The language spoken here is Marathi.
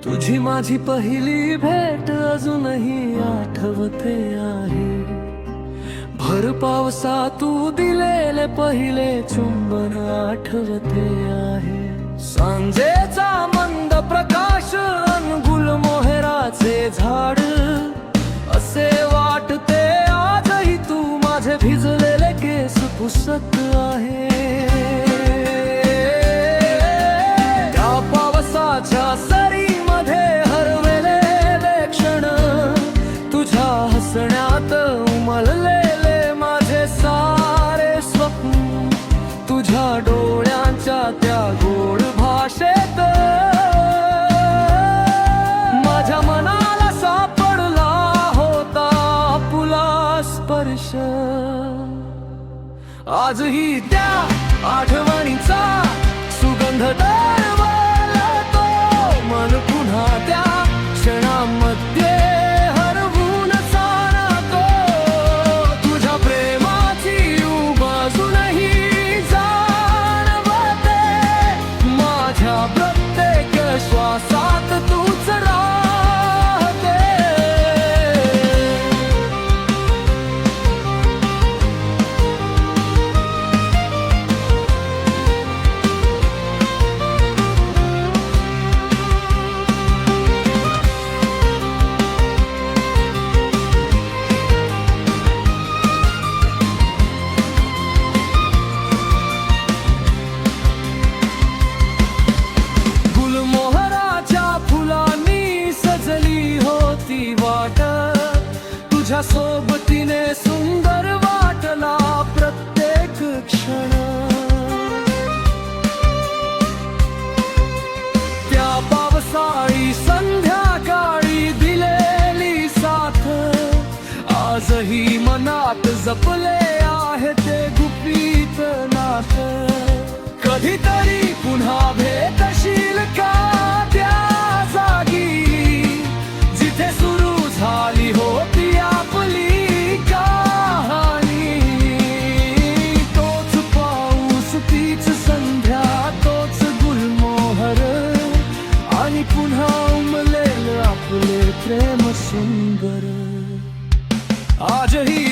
तुझी माझी पहिली भेट अजूनही आठवते आहे. भर पावसा तू दिलेले पहिले चुंबन आठवते आहे. सांजेचा मंद प्रकाश अन गुलमोहराचे झाड असे वाटते आजही तू माझे भिजलेले केस पुसत आहे. त्या पावसाच्या सरीमध्ये हरवलेले क्षण तुझ्या हसण्यात उमललेले माझे सारे स्वप्न तुझ्या डोळ्यांच्या त्या गोड भाषेत माझ्या मनाला सापडला होता आपुला स्पर्श. आजही त्या आठवणीचा सुगंध दरवळतो. मन पुन्हा त्या क्षणामध्ये हरवून जातो. तुझ्या प्रेमाची उब अजूनही जाणवते. माझ्या प्रत्येक श्वासात तूच राहते. तुझ्या सोबतीने सुंदर वाटला प्रत्येक क्षण. त्या पावसाळी संध्याकाळी दिलेली साथ आजही मनात जपले आहे ते गुपित नात. कधीतरी पुन्हा भेटशील का त्या जागी जिथे सुरू झाली होती आपली कहाणी. तोच पाऊस तीच संध्या तोच गुलमोहर आणि पुन्हा उमलेलं आपले प्रेम सुंदर. आजही